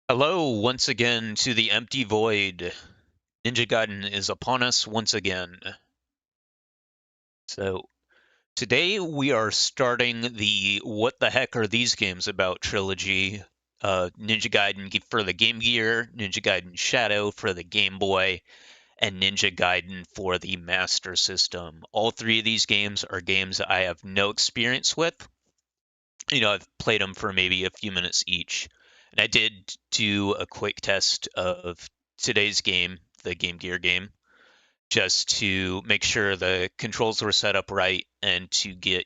Hello, once again to the empty void. Ninja Gaiden is upon us once again. So, today we are starting the What the Heck Are These Games About trilogy. Ninja Gaiden for the Game Gear, Ninja Gaiden Shadow for the Game Boy, and Ninja Gaiden for the Master System. All three of these games are games I have no experience with. I've played them for maybe a few minutes each. And I did do a quick test of today's game, the Game Gear game, just to make sure the controls were set up right and to get,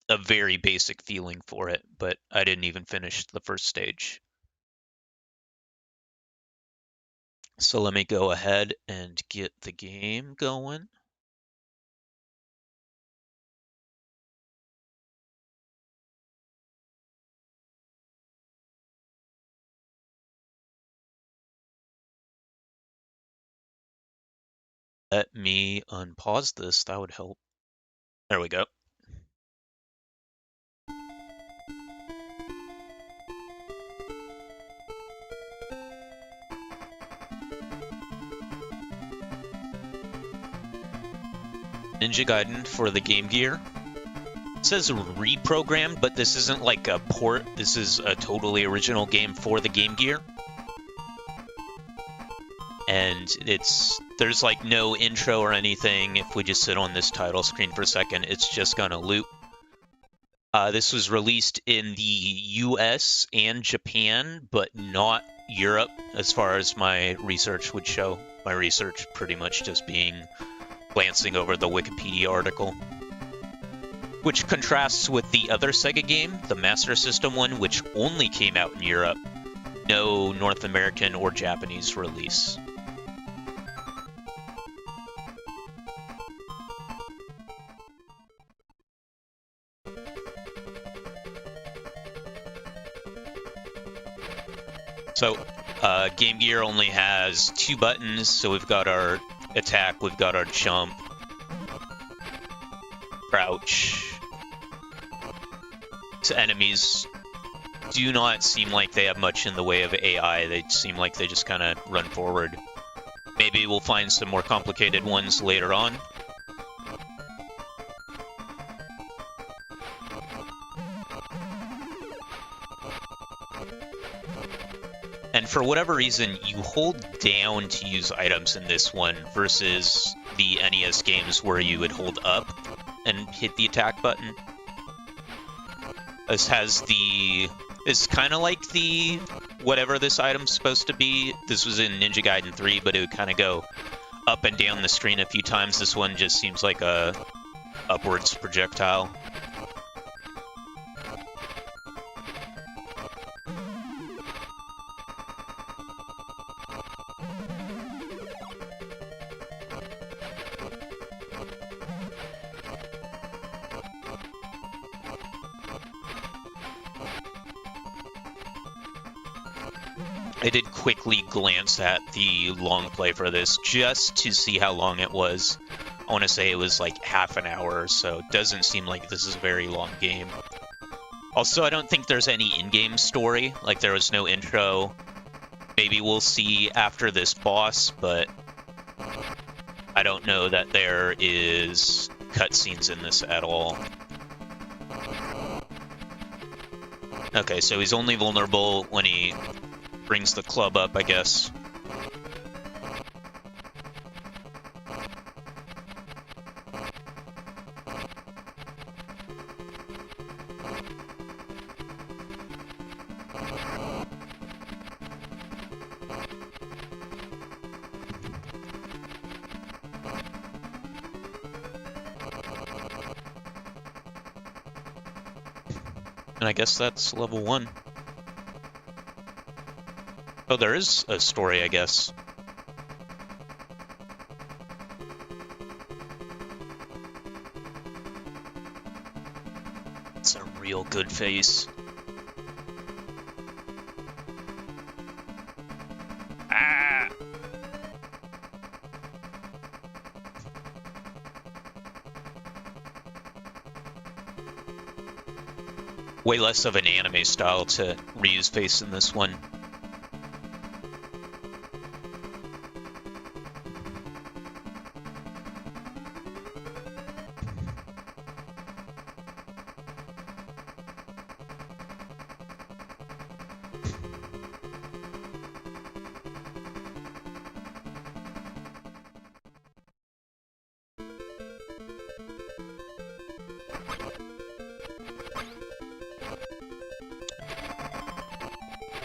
a very basic feeling for it. But I didn't even finish the first stage. So let me go ahead and get the game going. Let me unpause this. That would help. There we go. Ninja Gaiden for the Game Gear. It says reprogrammed, but this isn't like a port. This is a totally original game for the Game Gear. And there's like no intro or anything. If we just sit on this title screen for a second, it's just gonna loop. This was released in the US and Japan, but not Europe, as far as my research would show. My research pretty much just being glancing over the Wikipedia article. Which contrasts with the other Sega game, the Master System one, which only came out in Europe. No North American or Japanese release. So, Game Gear only has two buttons, so we've got our attack, we've got our jump, crouch. So enemies do not seem like they have much in the way of AI. They seem like they just kind of run forward. Maybe we'll find some more complicated ones later on. And for whatever reason, you hold down to use items in this one versus the NES games where you would hold up and hit the attack button. This has it's kind of like the whatever this item's supposed to be. This was in Ninja Gaiden 3, but it would kind of go up and down the screen a few times. This one just seems like a upwards projectile. I did quickly glance at the long play for this just to see how long it was. I want to say it was like half an hour, so it doesn't seem like this is a very long game. Also, I don't think there's any in-game story, like there was no intro. Maybe we'll see after this boss, but I don't know that there is cutscenes in this at all. Okay, so he's only vulnerable when he brings the club up, I guess. And I guess that's level 1. Oh, there is a story, I guess. It's a real good face. Ah! Way less of an anime style to reuse face in this one.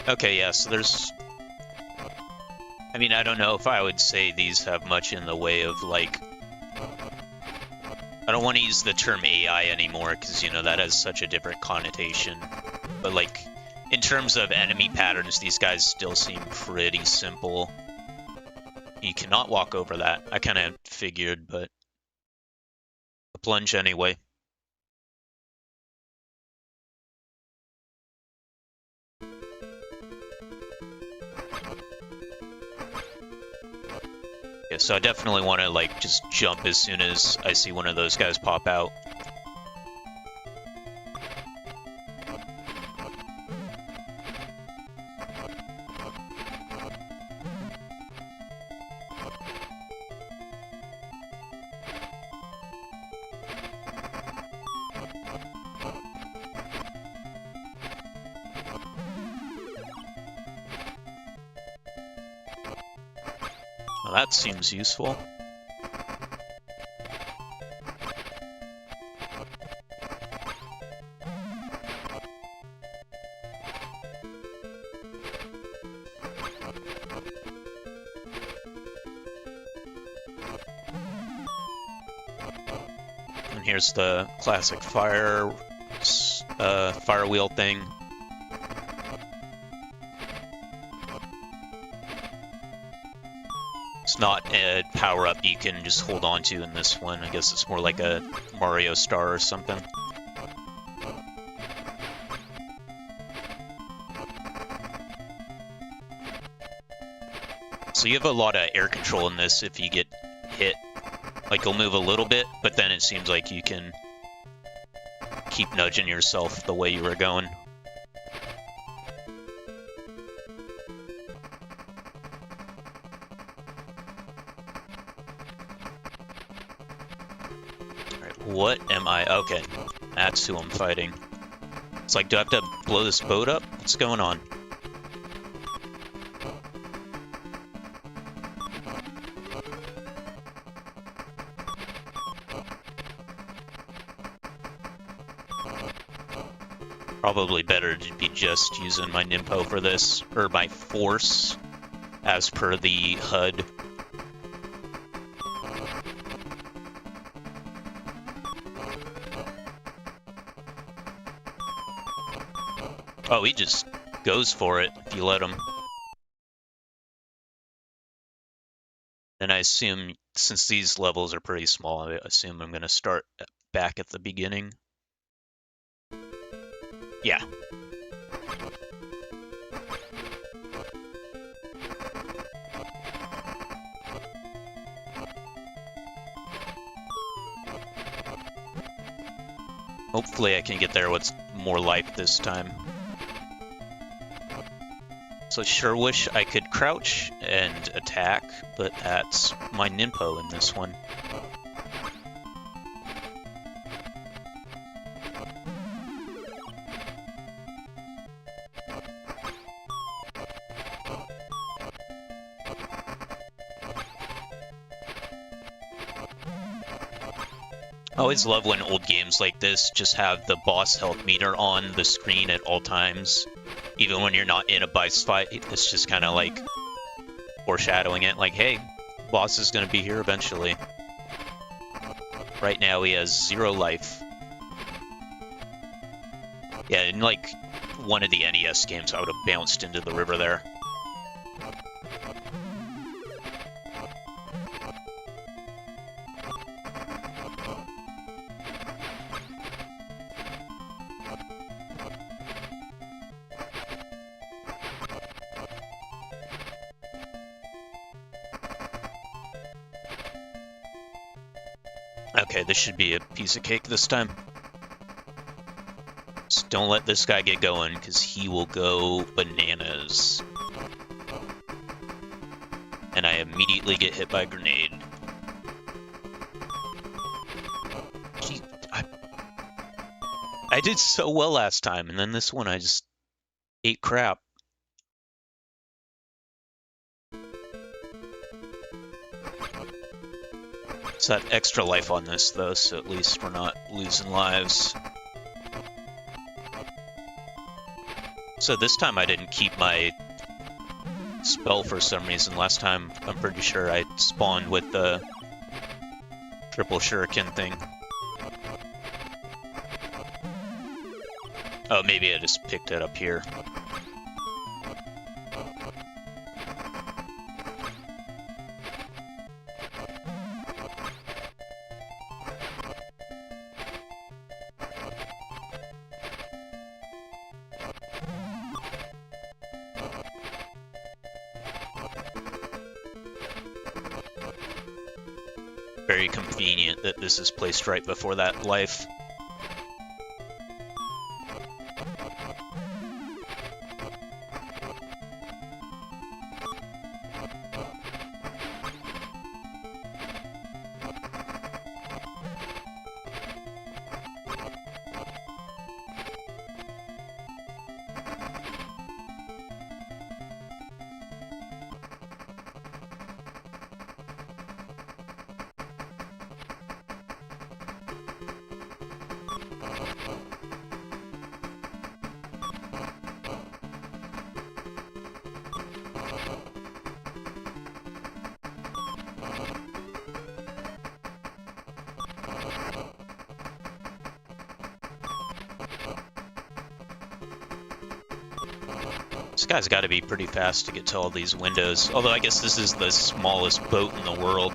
Okay, yeah, so there's... I mean, I don't know if I would say these have much in the way of, like... I don't want to use the term AI anymore, because, you know, that has such a different connotation. But, like, in terms of enemy patterns, these guys still seem pretty simple. You cannot walk over that. I kind of figured, but... A plunge anyway. Yeah, so I definitely want to, like, just jump as soon as I see one of those guys pop out. Well, that seems useful. And here's the classic fire wheel thing. It's not a power-up you can just hold on to in this one. I guess it's more like a Mario Star or something. So you have a lot of air control in this if you get hit. Like, you'll move a little bit, but then it seems like you can keep nudging yourself the way you were going. Alright, what am I? Okay, that's who I'm fighting. It's like, do I have to blow this boat up? What's going on? Probably better to be just using my Nimpo for this, or my force, as per the HUD. Oh, he just goes for it if you let him. And I assume, since these levels are pretty small, I assume I'm going to start back at the beginning. Yeah. Hopefully I can get there with more life this time. So I sure wish I could crouch and attack, but that's my Ninpo in this one. I always love when old games like this just have the boss health meter on the screen at all times. Even when you're not in a boss fight, it's just kind of like foreshadowing it, like, hey, boss is going to be here eventually. Right now he has 0 life. Yeah, in like one of the NES games, I would have bounced into the river there. Okay, this should be a piece of cake this time. Just don't let this guy get going, because he will go bananas. And I immediately get hit by a grenade. Gee, I did so well last time, and then this one I just ate crap. It's that extra life on this, though, so at least we're not losing lives. So this time I didn't keep my spell for some reason. Last time, I'm pretty sure I spawned with the triple shuriken thing. Oh, maybe I just picked it up here. Very convenient that this is placed right before that life. This guy's got to be pretty fast to get to all these windows. Although I guess this is the smallest boat in the world.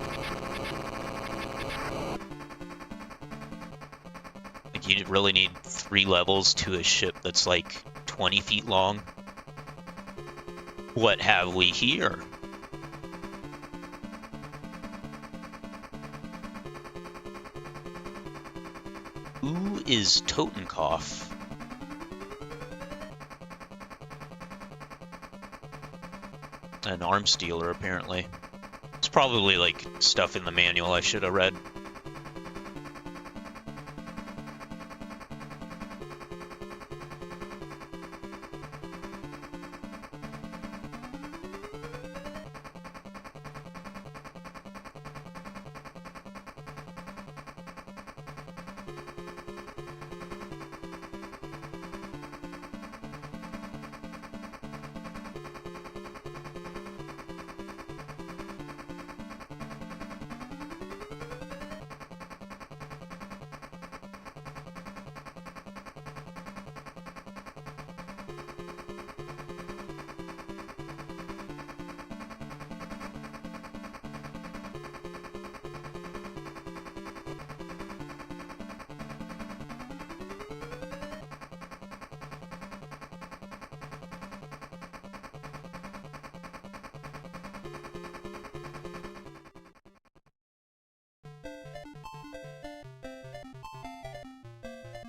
Like, you really need 3 levels to a ship that's like 20 feet long. What have we here? Who is Totenkopf? An arms dealer, apparently. It's probably like stuff in the manual I should have read.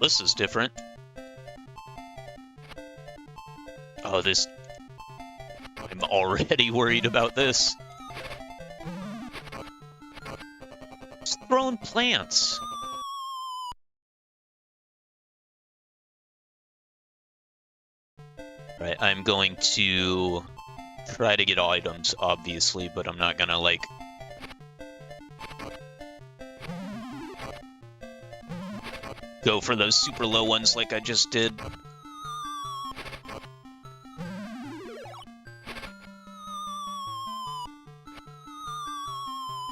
This is different. Oh, this... I'm already worried about this. It's throwing plants. Right, I'm going to try to get items, obviously, but I'm not gonna, like... go for those super low ones like I just did.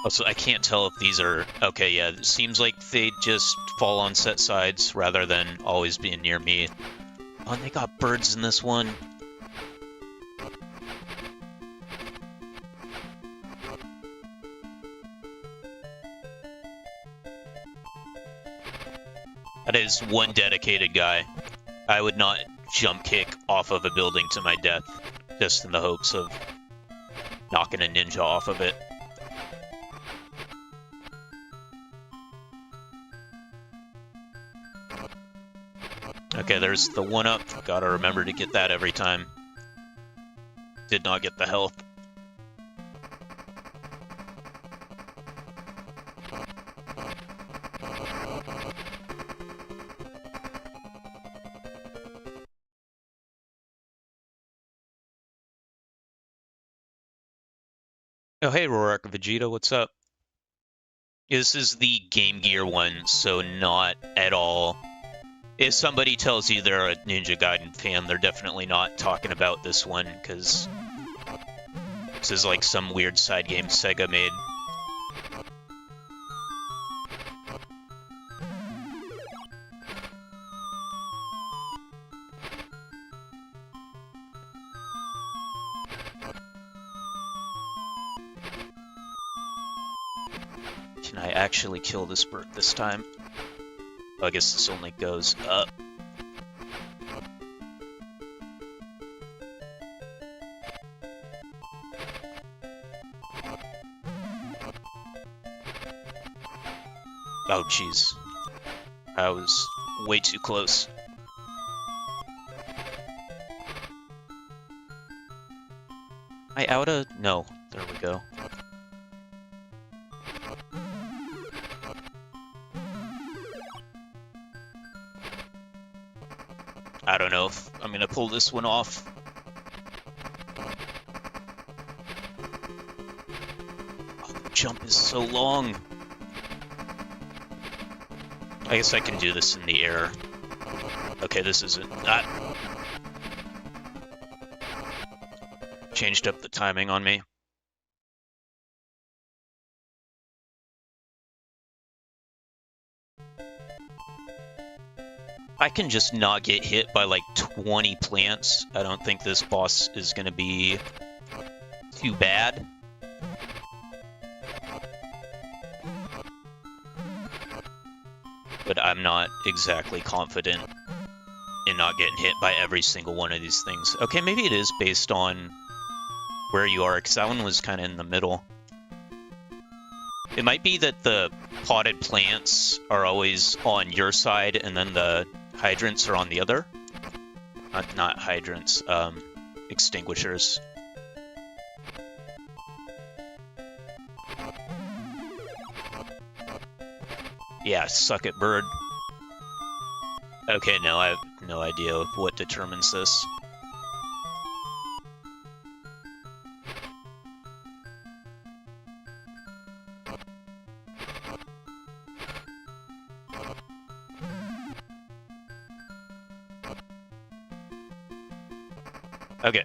Also, I can't tell if these are... Okay, yeah, it seems like they just fall on set sides rather than always being near me. Oh, and they got birds in this one. That is one dedicated guy. I would not jump kick off of a building to my death just in the hopes of knocking a ninja off of it. Okay, there's the 1-up. Gotta remember to get that every time. Did not get the health. Oh, hey, Rorak Vegeta, what's up? This is the Game Gear one, so not at all If somebody tells you they're a Ninja Gaiden fan, they're definitely not talking about this one, because this is like some weird side game Sega made. Can I actually kill this bird this time? Oh, I guess this only goes up. Oh, jeez. I was way too close. Am I out of... No. There we go. I don't know if I'm gonna pull this one off. Oh, the jump is so long. I guess I can do this in the air. Okay, this isn't... Changed up the timing on me. I can just not get hit by like 20 plants. I don't think this boss is going to be too bad. But I'm not exactly confident in not getting hit by every single one of these things. Okay, maybe it is based on where you are, because that one was kind of in the middle. It might be that the potted plants are always on your side, and then the hydrants are on the other. Not hydrants, extinguishers. Yeah, suck it, bird. Okay, no, I have no idea what determines this. Okay.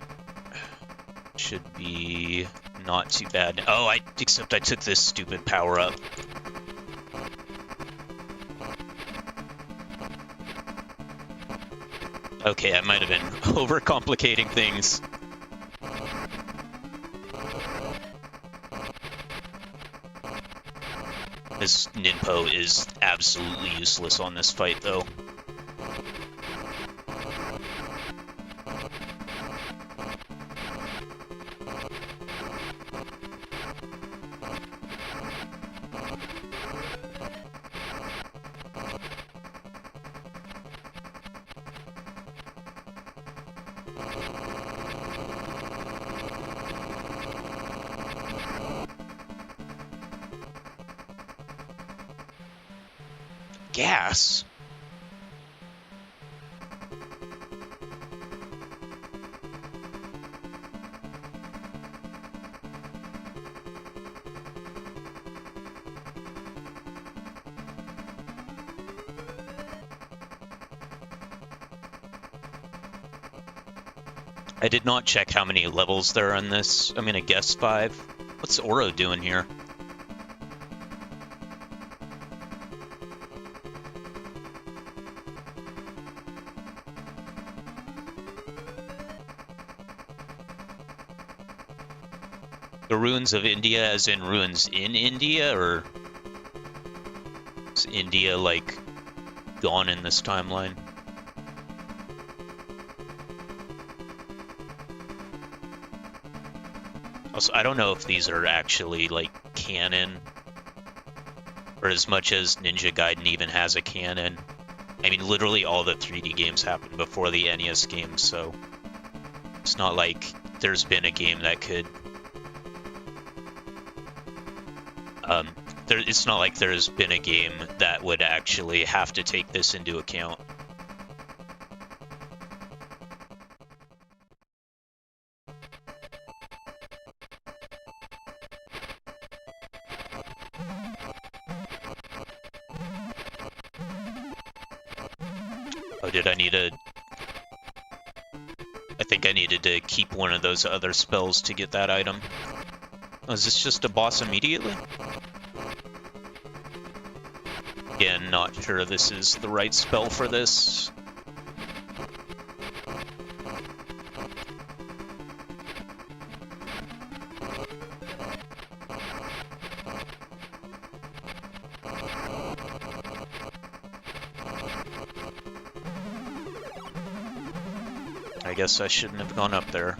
Should be not too bad. Oh, except I took this stupid power-up. Okay, I might have been overcomplicating things. This Ninpo is absolutely useless on this fight, though. Gas? I did not check how many levels there are in this. I'm gonna guess 5. What's Oro doing here? The ruins of India as in ruins in India, or is India, like, gone in this timeline? Also, I don't know if these are actually, like, canon, or as much as Ninja Gaiden even has a canon. I mean, literally all the 3D games happened before the NES games, so it's not like there's been a game that could... it's not like there's been a game that would actually have to take this into account. did I need to... I think I needed to keep one of those other spells to get that item. Oh, is this just a boss immediately? Again, not sure this is the right spell for this. I guess I shouldn't have gone up there.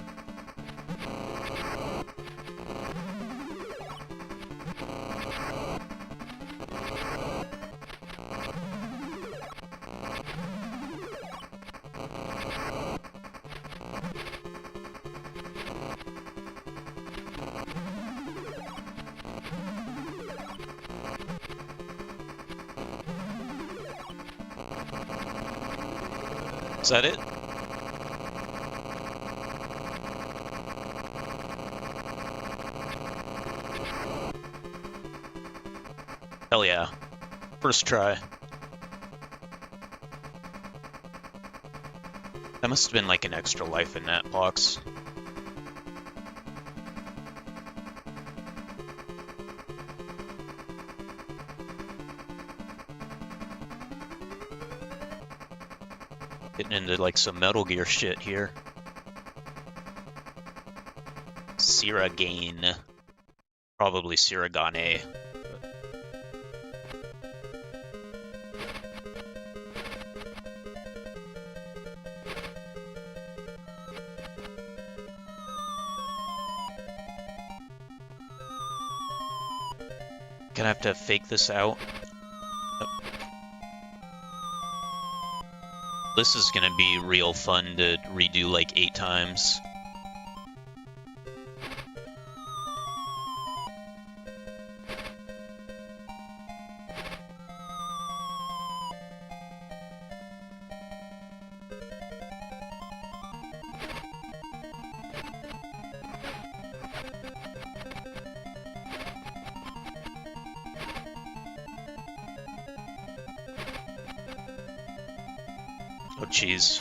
Is that it? Hell yeah. First try. That must have been like an extra life in that box. Getting into like some Metal Gear shit here. Siragain. Probably Siragane. Gonna have to fake this out. This is gonna be real fun to redo like 8 times. Oh, jeez.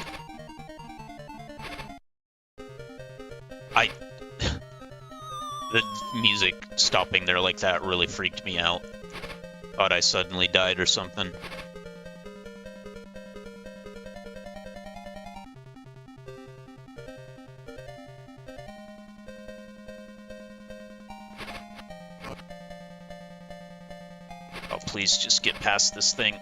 The music stopping there like that really freaked me out. Thought I suddenly died or something. Oh, please just get past this thing.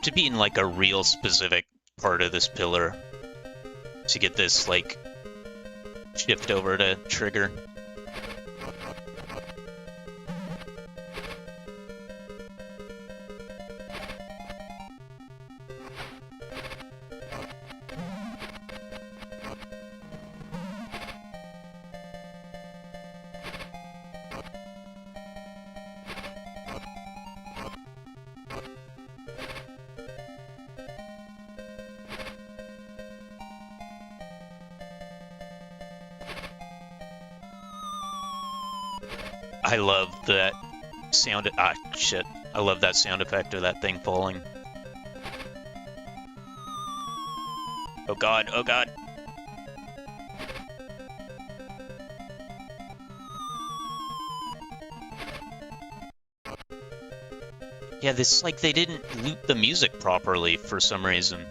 To be in like a real specific part of this pillar to get this like shift over to trigger. I love that sound. Ah, shit. I love that sound effect of that thing falling. Oh god, oh god. Yeah, this, like, they didn't loop the music properly for some reason.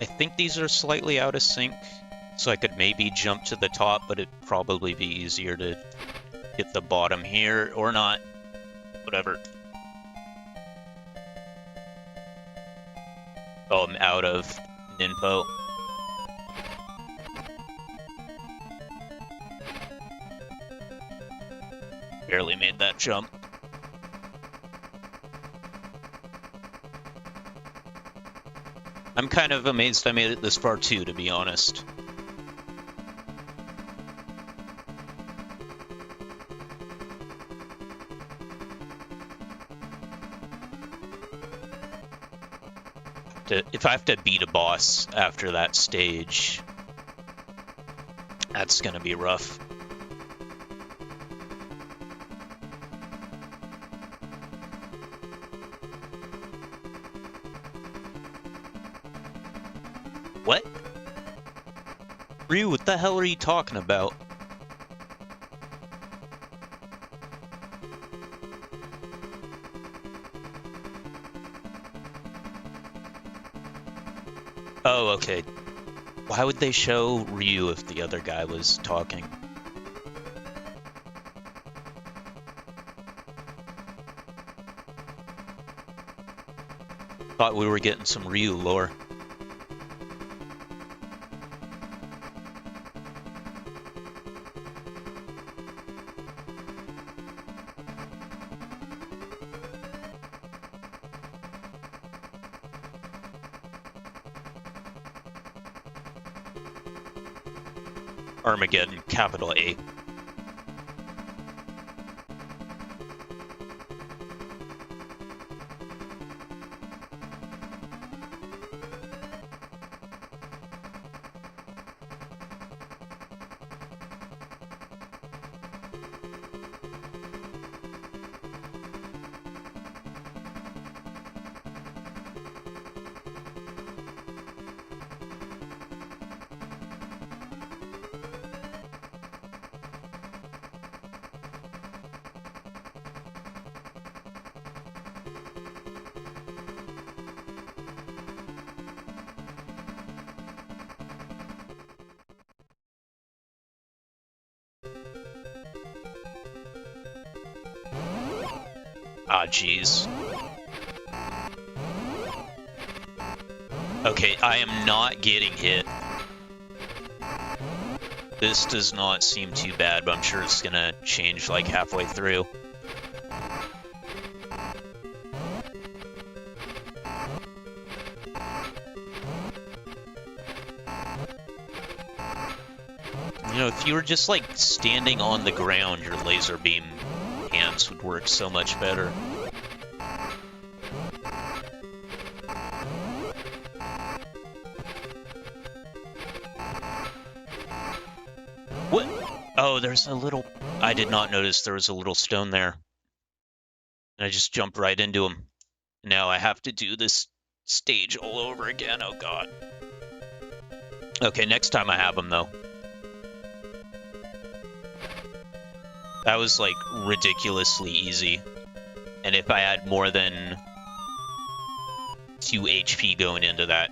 I think these are slightly out of sync, so I could maybe jump to the top, but it'd probably be easier to hit the bottom here, or not. Whatever. Oh, I'm out of info. Barely made that jump. I'm kind of amazed I made it this far too, to be honest. If I have to beat a boss after that stage, that's gonna be rough. What? Ryu, what the hell are you talking about? Oh, okay. Why would they show Ryu if the other guy was talking? Thought we were getting some Ryu lore. Armageddon, capital A. Ah, jeez. Okay, I am not getting hit. This does not seem too bad, but I'm sure it's gonna change like halfway through. You know, if you were just like standing on the ground, your laser beam hands would work so much better. What? Oh, there's a little... I did not notice there was a little stone there. And I just jumped right into him. Now I have to do this stage all over again. Oh, God. Okay, next time I have him, though. That was, like, ridiculously easy. And if I had more than 2 HP going into that,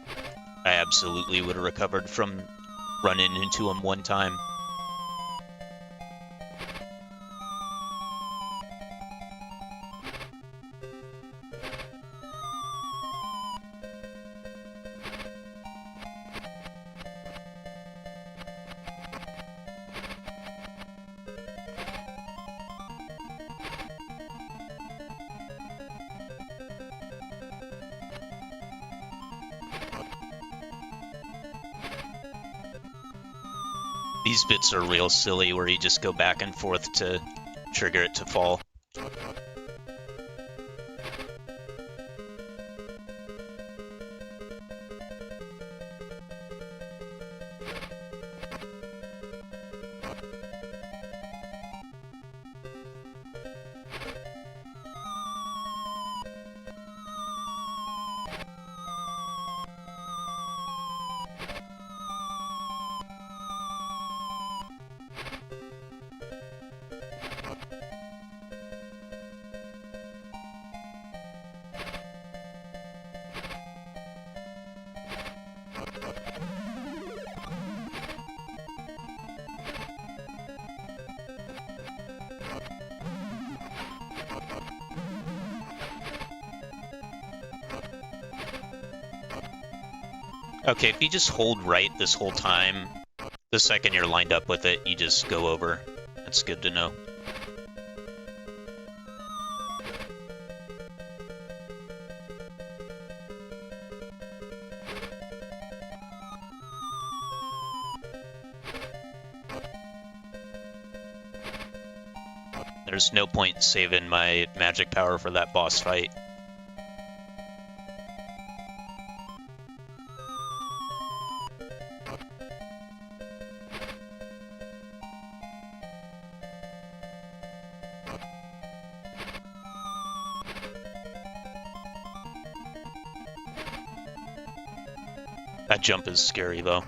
I absolutely would have recovered from running into him one time. These bits are real silly where you just go back and forth to trigger it to fall. Okay, if you just hold right this whole time, the second you're lined up with it, you just go over. That's good to know. There's no point in saving my magic power for that boss fight. That jump is scary, though.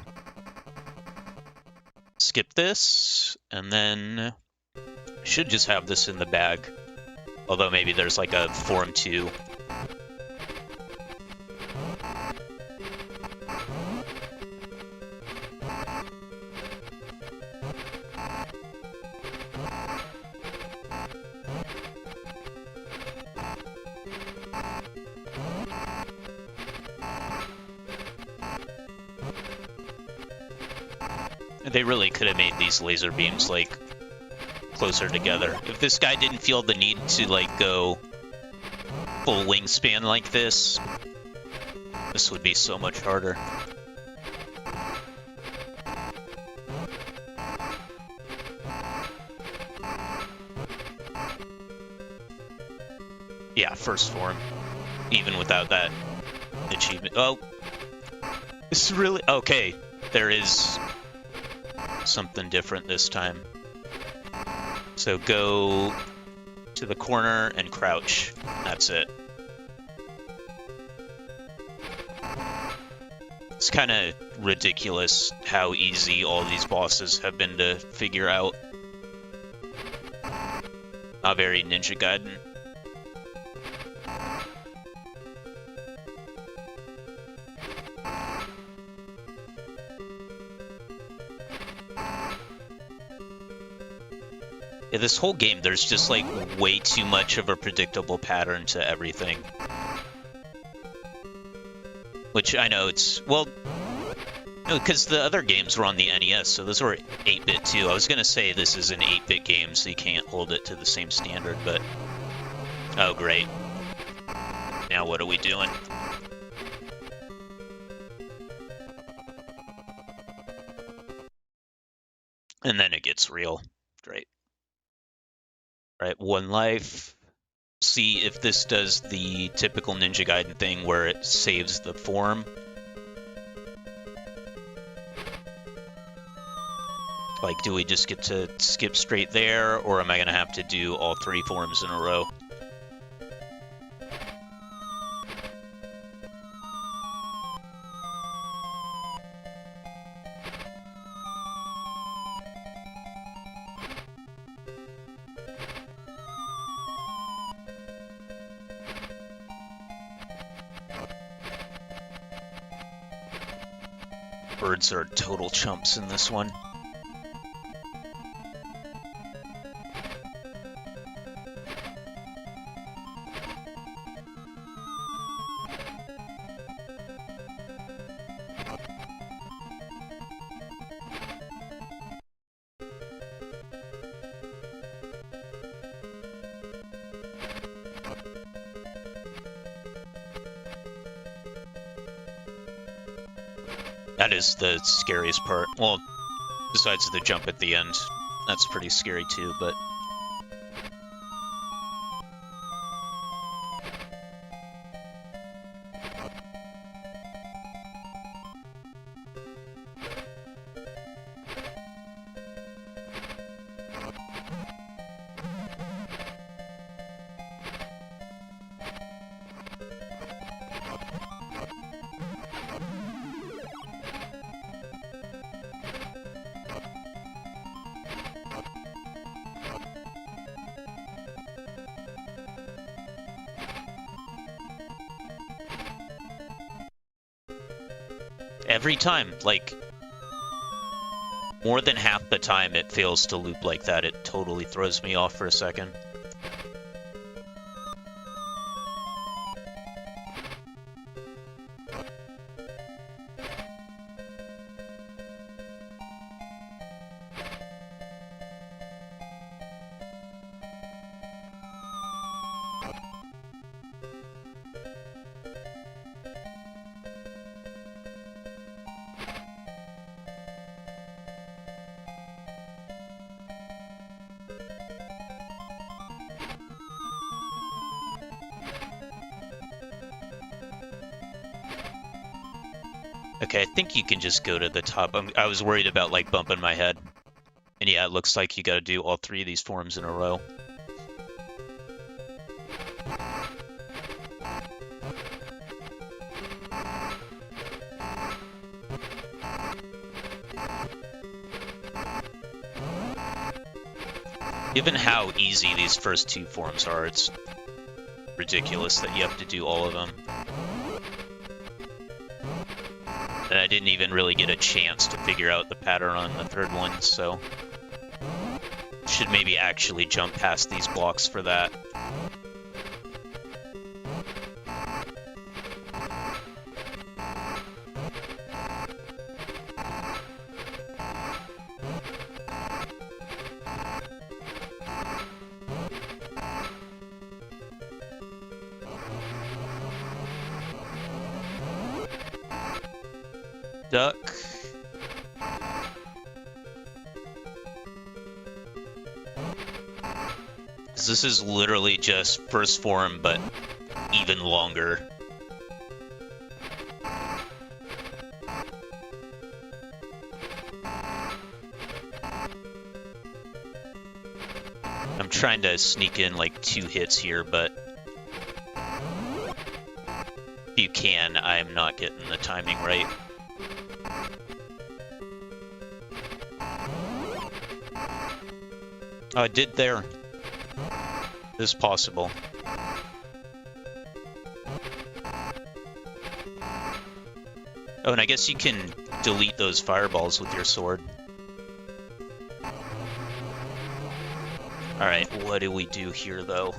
Skip this, and then should just have this in the bag. Although maybe there's like a Form 2. They really could have made these laser beams, like, closer together. If this guy didn't feel the need to, like, go full wingspan like this would be so much harder. Yeah, first form. Even without that achievement. Oh! This is really... Okay, there is something different this time. So go to the corner and crouch. That's it. It's kind of ridiculous how easy all these bosses have been to figure out. Not very Ninja Gaiden. Yeah, this whole game, there's just, like, way too much of a predictable pattern to everything. Which, I know it's... Well, no, because the other games were on the NES, so those were 8-bit too. I was going to say this is an 8-bit game, so you can't hold it to the same standard, but... Oh, great. Now what are we doing? And then it gets real. Great. Right, 1 life. See if this does the typical Ninja Gaiden thing where it saves the form. Like, do we just get to skip straight there, or am I going to have to do all 3 forms in a row? Birds are total chumps in this one. That is the scariest part. Well, besides the jump at the end. That's pretty scary too, but... Every time, like, more than half the time it fails to loop like that. It totally throws me off for a second. Okay, I think you can just go to the top. I was worried about, like, bumping my head. And yeah, it looks like you gotta do all 3 of these forms in a row. Given how easy these first 2 forms are, it's ridiculous that you have to do all of them. And I didn't even really get a chance to figure out the pattern on the 3rd one, so... should maybe actually jump past these blocks for that. Duck. This is literally just first form, but even longer. I'm trying to sneak in like 2 hits here, but if you can, I'm not getting the timing right. Oh, I did there. This is possible. Oh, and I guess you can delete those fireballs with your sword. Alright, what do we do here, though?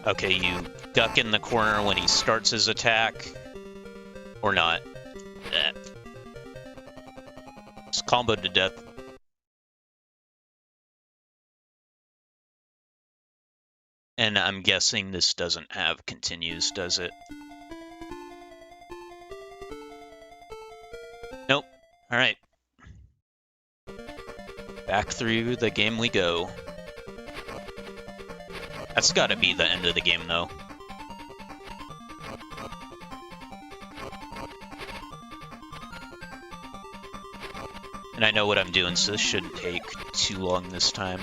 Okay, you duck in the corner when he starts his attack. Or not. It's comboed to death. And I'm guessing this doesn't have continues, does it? Nope. Alright. Back through the game we go. That's gotta be the end of the game, though. And I know what I'm doing, so this shouldn't take too long this time.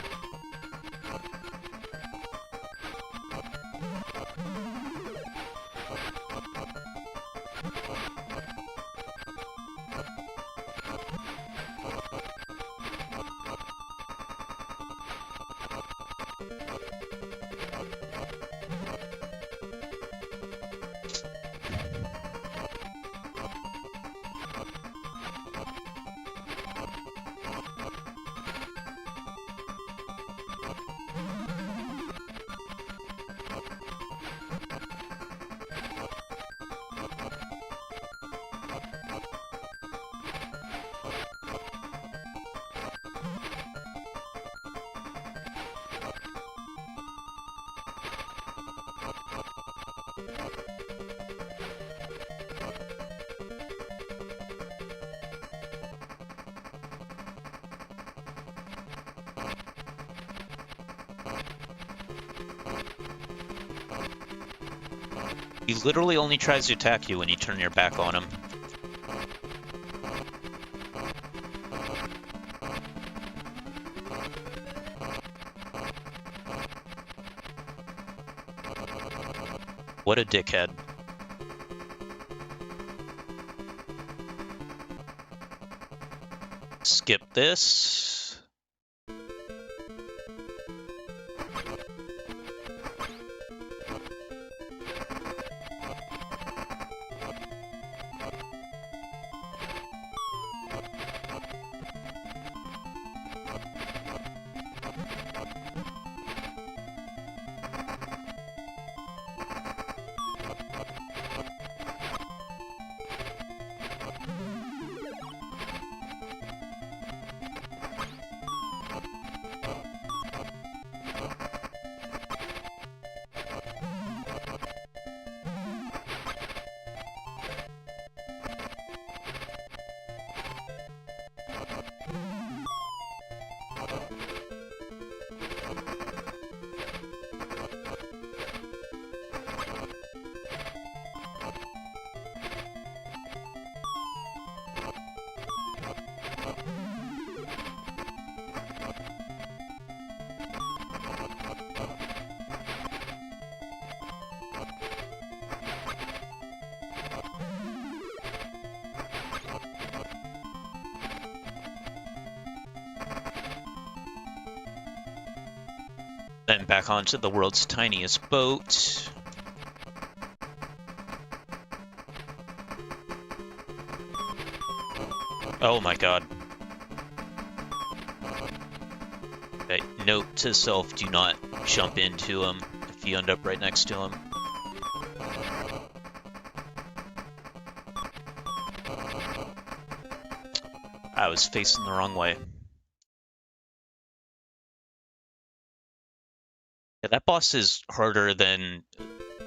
He literally only tries to attack you when you turn your back on him. What a dickhead. Skip this. Then back onto the world's tiniest boat. Oh my god. Okay, note to self, do not jump into him if you end up right next to him. I was facing the wrong way. Yeah, that boss is harder than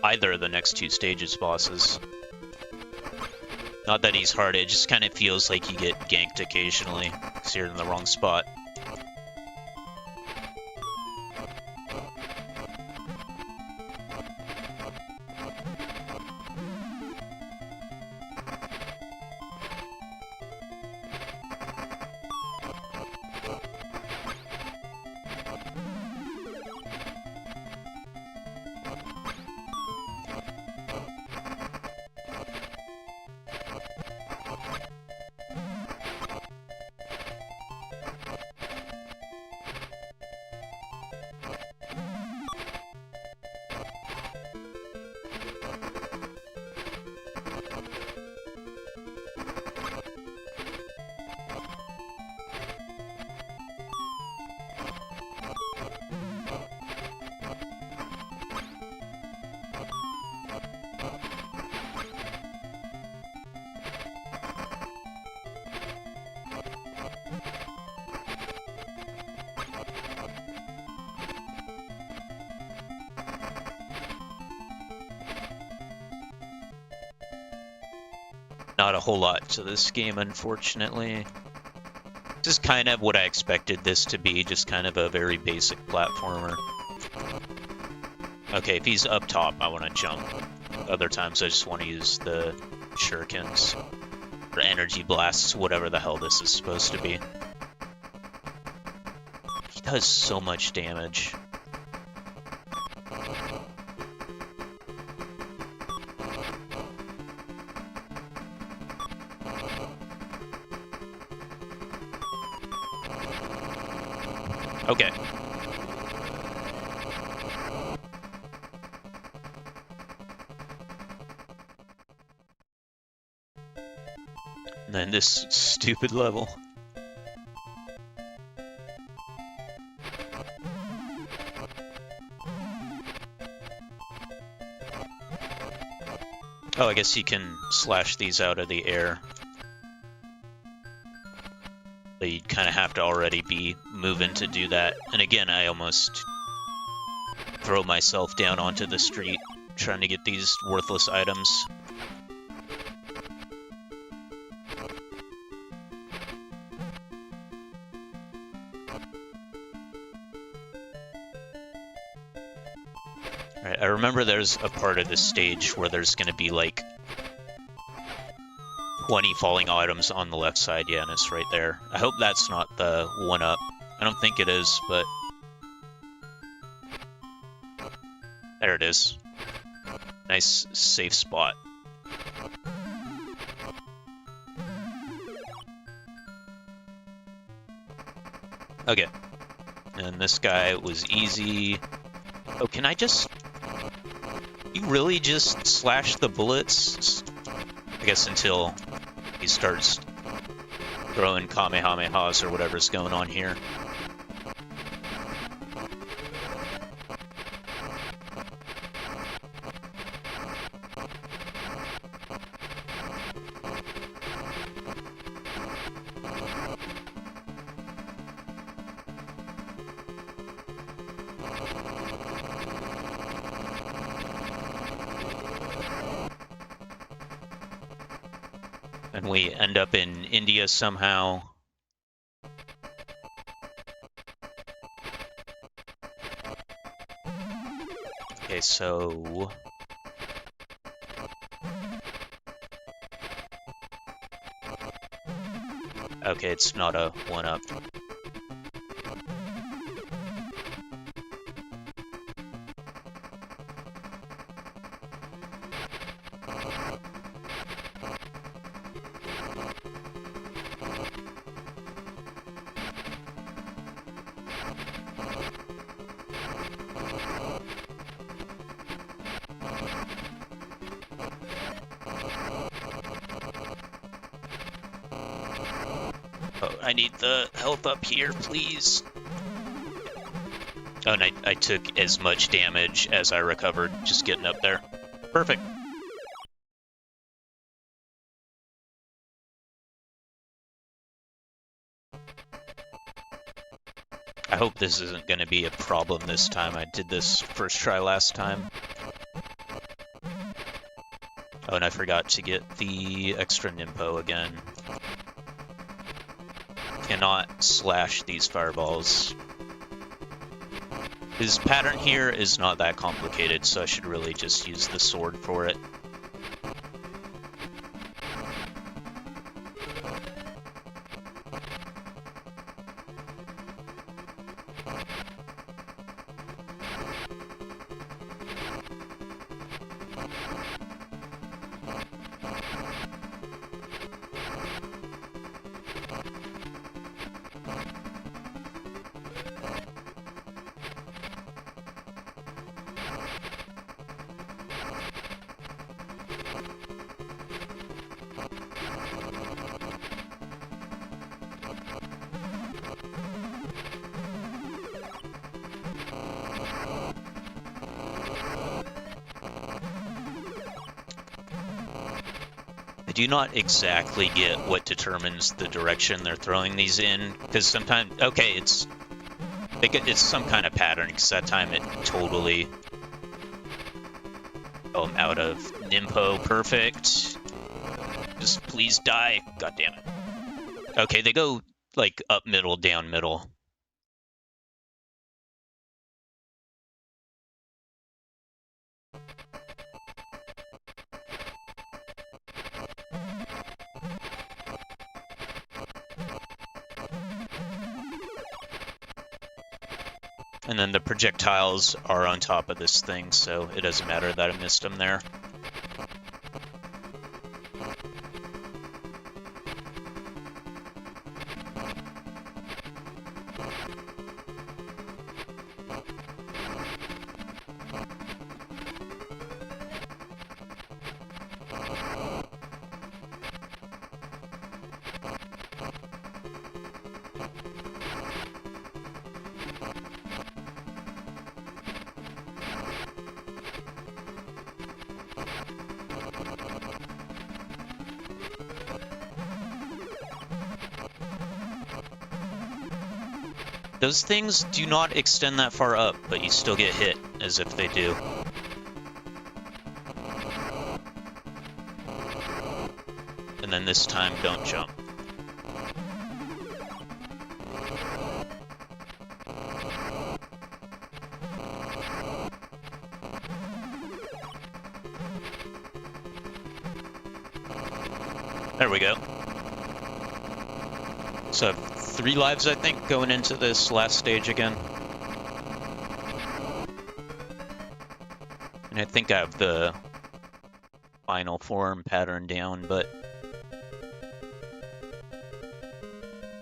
either of the next two stages bosses. Not that he's hard, it just kind of feels like you get ganked occasionally, because you're in the wrong spot. Not a whole lot to this game, unfortunately. This is kind of what I expected this to be, just kind of a very basic platformer. Okay, if he's up top, I want to jump. Other times I just want to use the shurikens, or energy blasts, whatever the hell this is supposed to be. He does so much damage. Okay. And then this stupid level. Oh, I guess you can slash these out of the air. But you'd kind of have to already be moving to do that. And again, I almost throw myself down onto the street trying to get these worthless items. Alright, I remember there's a part of this stage where there's going to be like 20 falling items on the left side, yeah, and it's right there. I hope that's not the one-up. I don't think it is, but... there it is. Nice, safe spot. Okay. And this guy was easy. Oh, can I just... you really just slash the bullets? I guess until he starts throwing Kamehamehas or whatever's going on here. And we end up in India somehow. Okay, so... okay, it's not a one-up. I need the health up here, please. Oh, and I took as much damage as I recovered just getting up there. Perfect. I hope this isn't going to be a problem this time. I did this first try last time. Oh, and I forgot to get the extra Nimpo again. Cannot slash these fireballs. His pattern here is not that complicated, so I should really just use the sword for it. I do not exactly get what determines the direction they're throwing these in, because sometimes, okay, it's some kind of pattern, because that time it totally... Oh, I'm out of Nimpo, perfect. Just please die, god damn it. Okay, they go, like, up middle, down middle. And then the projectiles are on top of this thing, so it doesn't matter that I missed them there. Those things do not extend that far up, but you still get hit as if they do. And then this time, don't jump. There we go. So 3 lives, I think, going into this last stage again. And I think I have the final form pattern down, but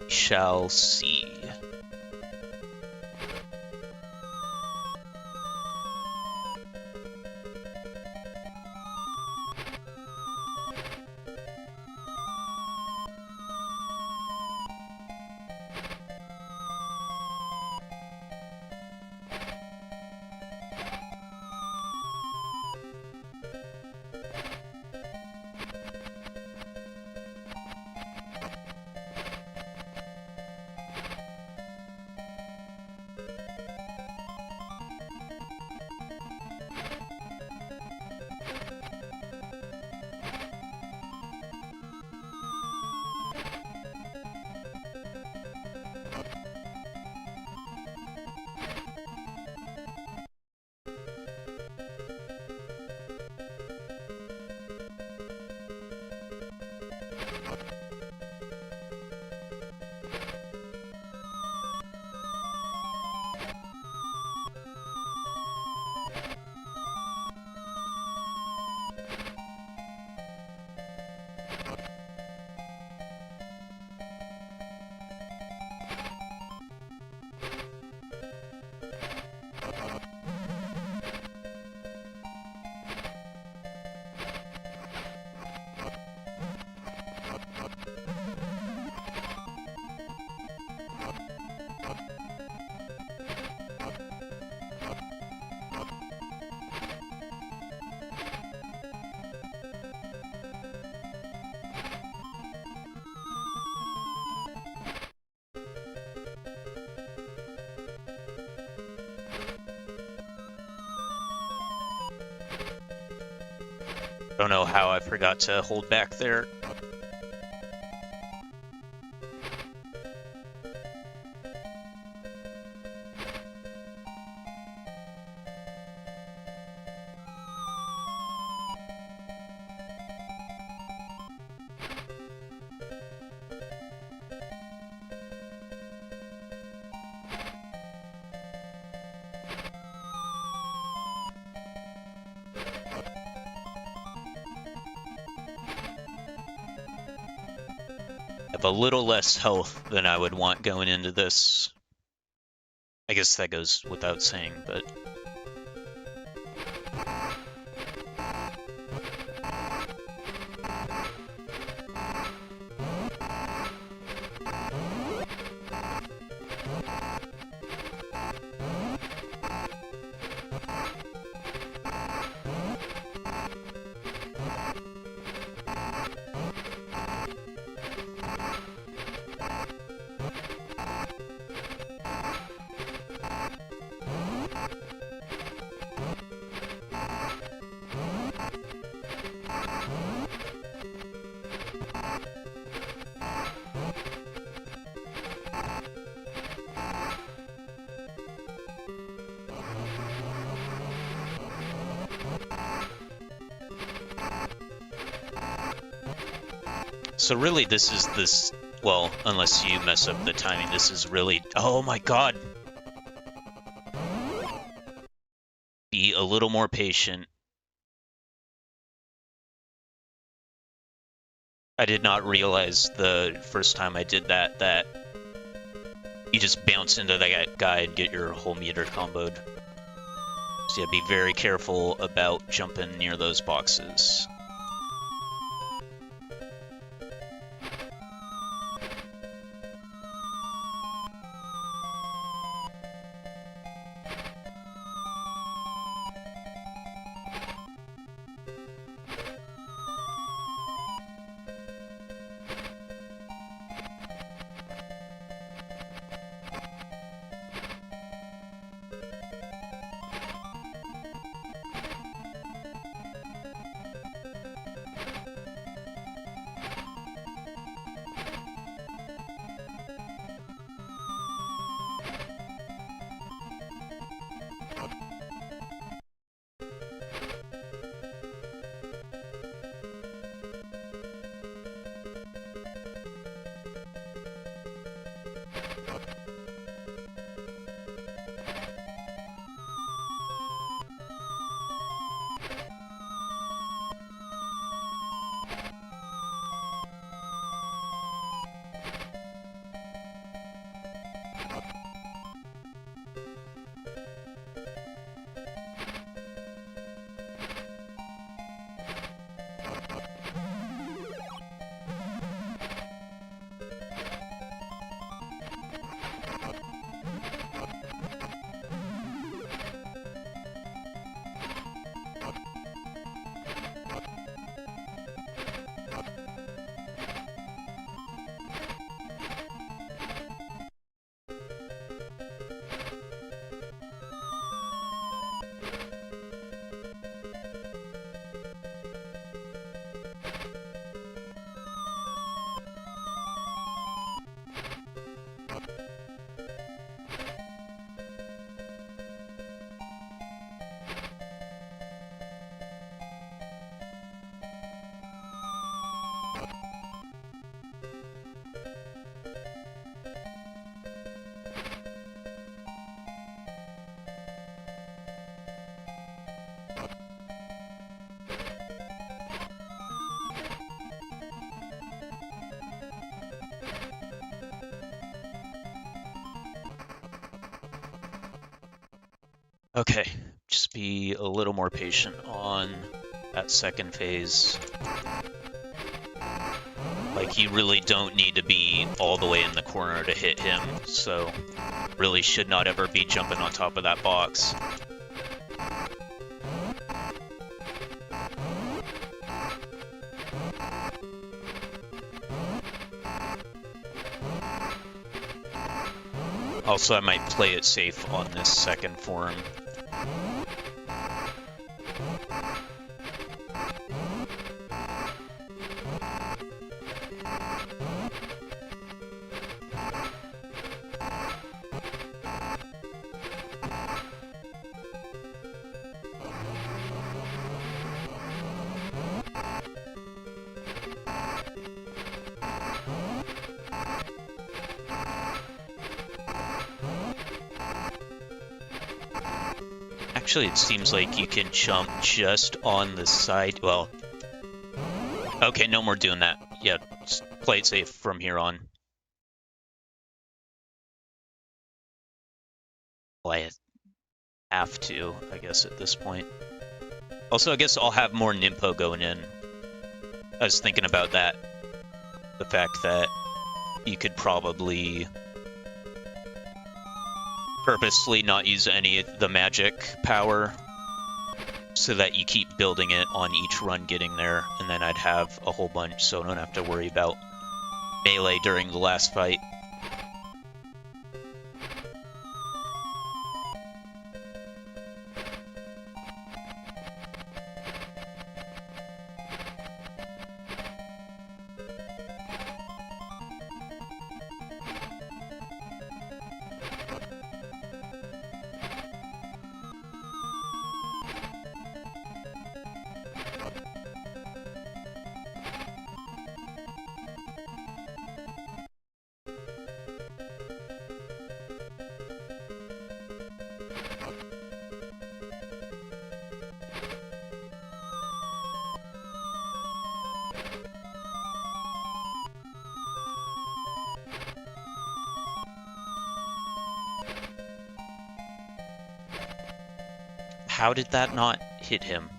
shall see. Don't know how I forgot to hold back there. Have a little less health than I would want going into this. I guess that goes without saying, but... So really this, well, unless you mess up the timing, this is really, oh my god! Be a little more patient. I did not realize the first time I did that you just bounce into that guy and get your whole meter comboed. So yeah, be very careful about jumping near those boxes. Okay, just be a little more patient on that second phase. Like, you really don't need to be all the way in the corner to hit him, so really should not ever be jumping on top of that box. Also, I might play it safe on this second form. Actually, it seems like you can jump just on the side. Well, okay, no more doing that. Yeah, just play it safe from here on. Well, I have to, I guess, at this point. Also, I guess I'll have more Nimpo going in. I was thinking about that. The fact that you could probably purposely not use any of the magic power so that you keep building it on each run getting there, and then I'd have a whole bunch so I don't have to worry about melee during the last fight. How did that not hit him?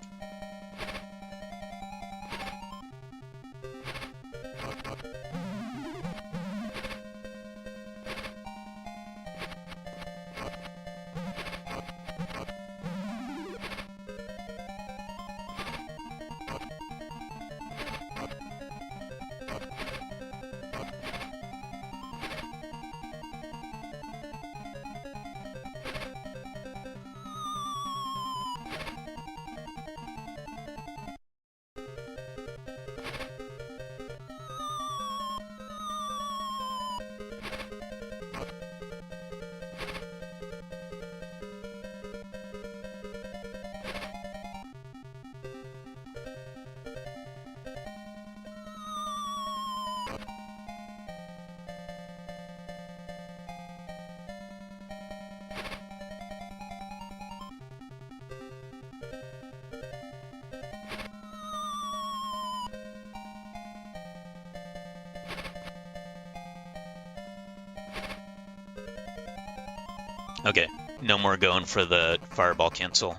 Okay, no more going for the fireball cancel.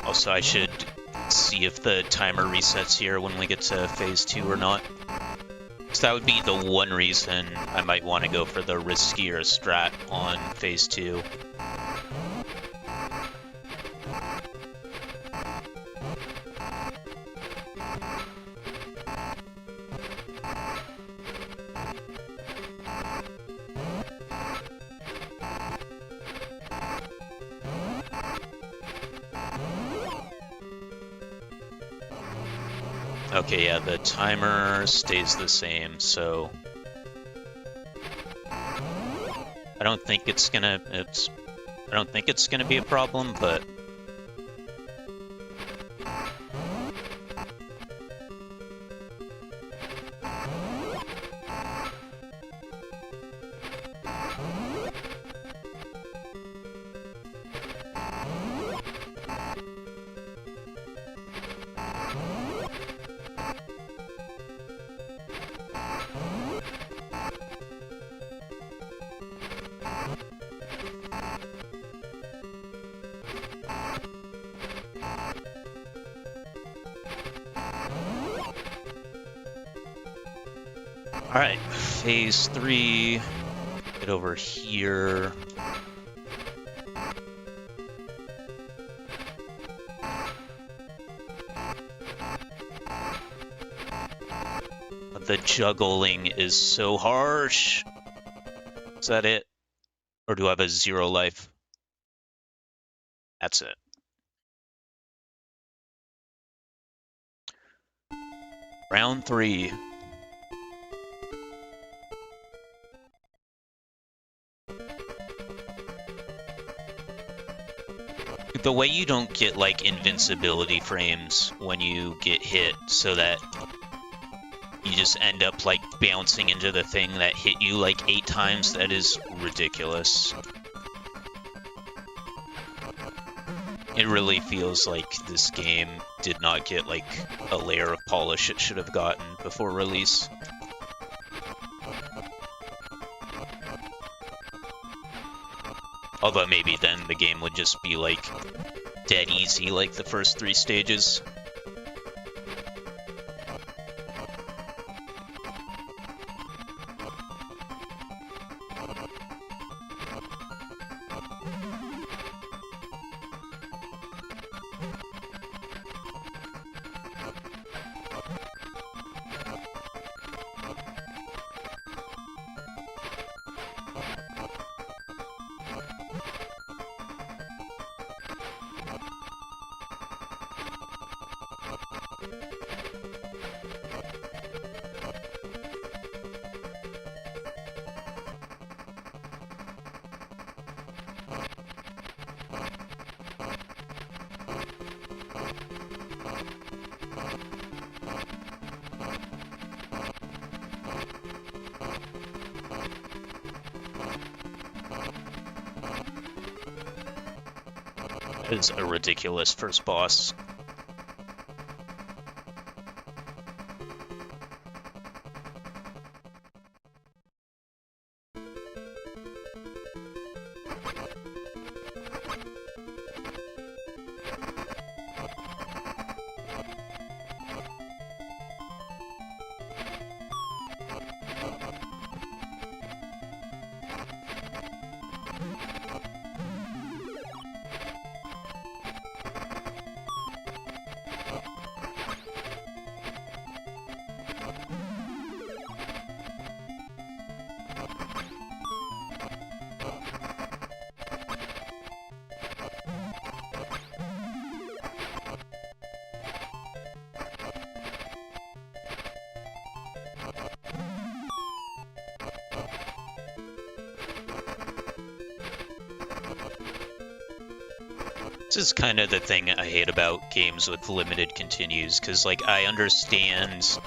Also, I should see if the timer resets here when we get to phase 2 or not. So that would be the one reason I might want to go for the riskier strat on phase 2. Okay, yeah, the timer stays the same, so I don't think it's gonna be a problem, but alright, phase 3, get over here. The juggling is so harsh. Is that it? Or do I have a 0 life? That's it. Round 3. The way you don't get, like, invincibility frames when you get hit, so that you just end up, like, bouncing into the thing that hit you, like, 8 times, that is ridiculous. It really feels like this game did not get, like, a layer of polish it should have gotten before release. Although maybe then the game would just be, like, dead easy like the first 3 stages. That is a ridiculous first boss. This is kind of the thing I hate about games with limited continues, because, like, I understand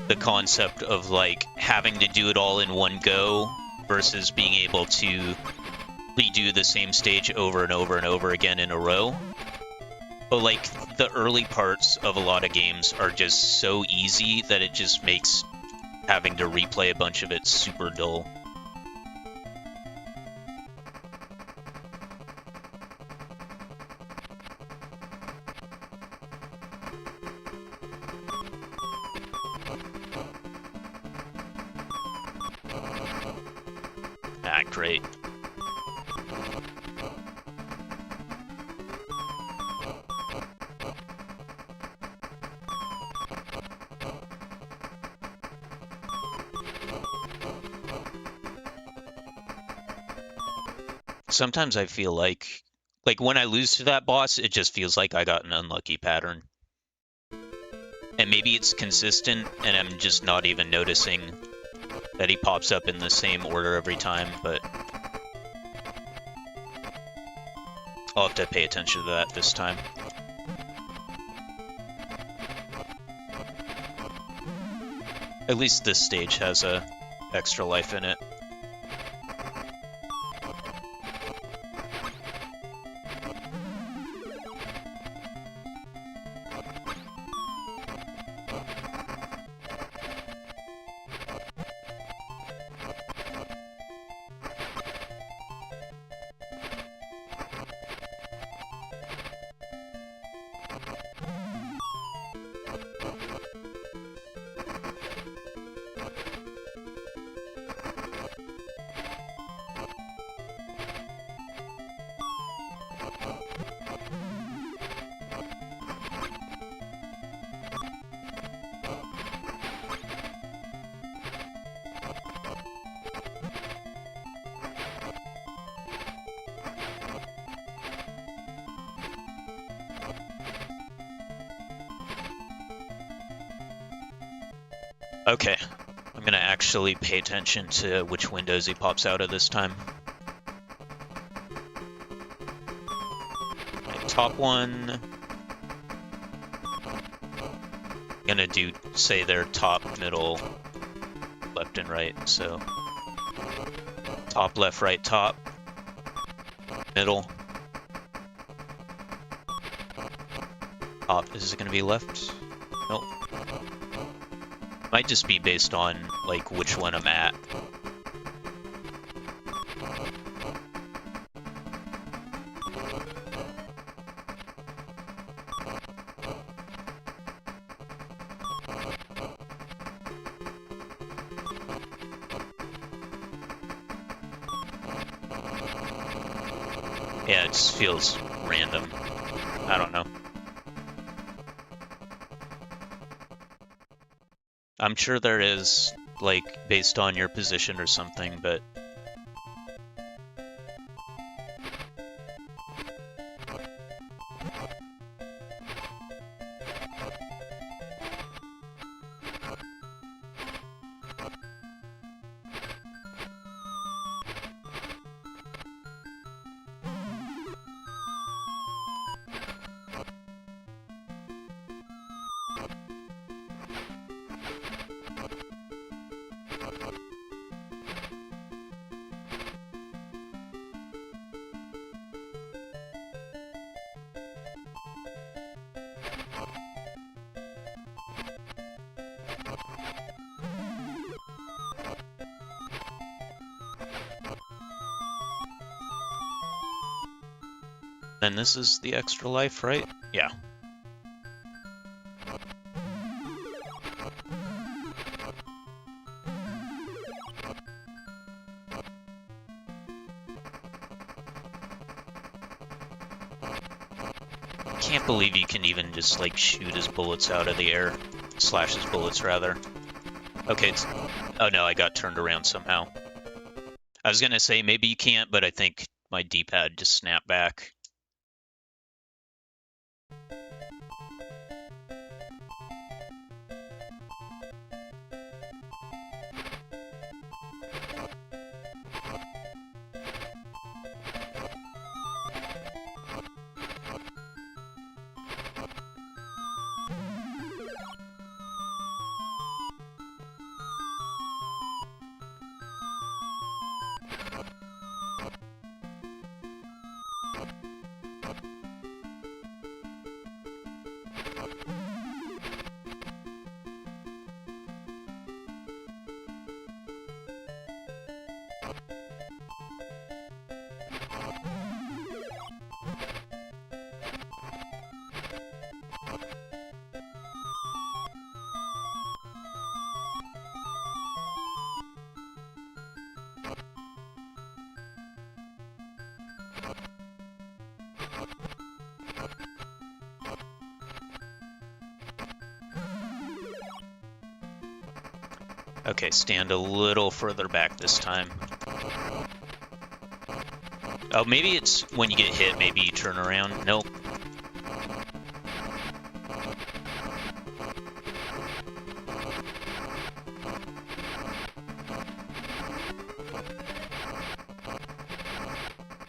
the concept of, like, having to do it all in one go versus being able to redo the same stage over and over and over again in a row. But, like, the early parts of a lot of games are just so easy that it just makes having to replay a bunch of it super dull. Ah, great. Sometimes I feel like when I lose to that boss, it just feels like I got an unlucky pattern. And maybe it's consistent, and I'm just not even noticing that he pops up in the same order every time, but I'll have to pay attention to that this time. At least this stage has a extra life in it. Okay, I'm gonna actually pay attention to which windows he pops out of this time. top one. Gonna do, say they're top, middle, left, and right. So top, left, right, top, middle. Top, is it gonna be left? Nope. Might just be based on, like, which one I'm at. Yeah, it just feels random. I don't know. I'm sure there is, like, based on your position or something, but... Then this is the extra life, right? Yeah. Can't believe you can even just, like, shoot his bullets out of the air. Slash his bullets, rather. Okay, it's... Oh no, I got turned around somehow. I was gonna say maybe you can't, but I think my D-pad just snapped back. Okay, stand a little further back this time. Oh, maybe it's when you get hit, maybe you turn around. Nope.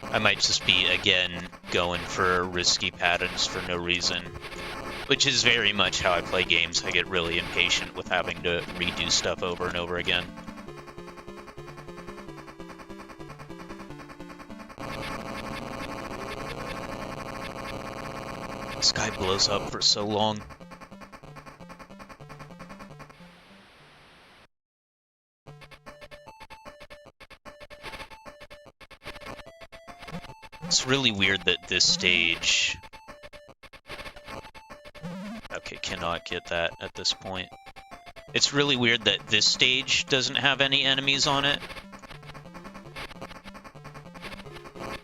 I might just be, again, going for risky patterns for no reason. Which is very much how I play games. I get really impatient with having to redo stuff over and over again. This guy blows up for so long. It's really weird that this stage... Okay, cannot get that at this point. It's really weird that this stage doesn't have any enemies on it.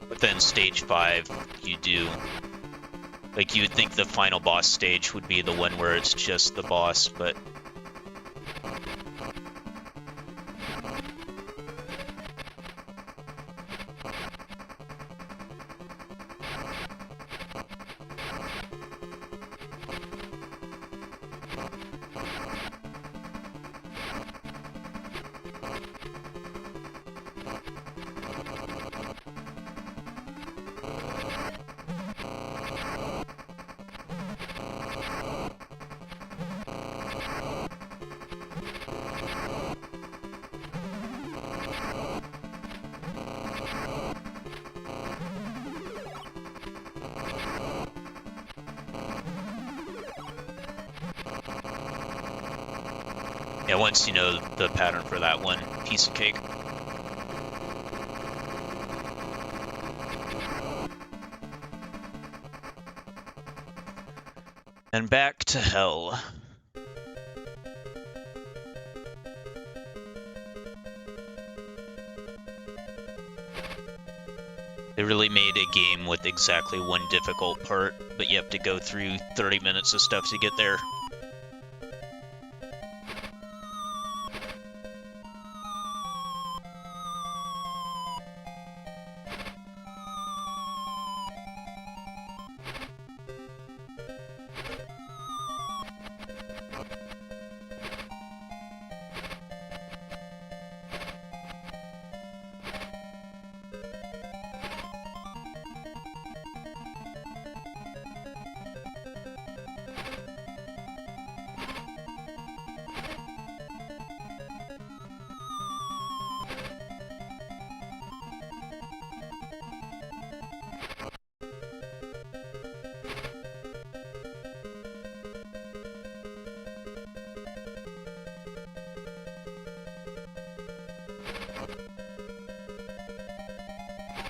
But then stage 5, you do. Like, you would think the final boss stage would be the one where it's just the boss, but... Yeah, once you know the pattern for that one, piece of cake. And back to hell. They really made a game with exactly one difficult part, but you have to go through 30 minutes of stuff to get there.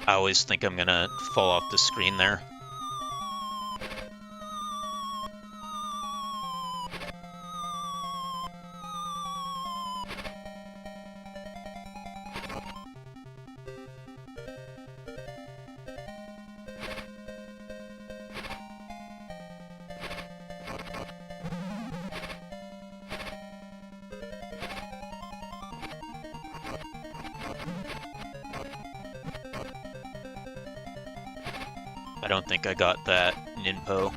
I always think I'm gonna fall off the screen there. I don't think I got that ninpo.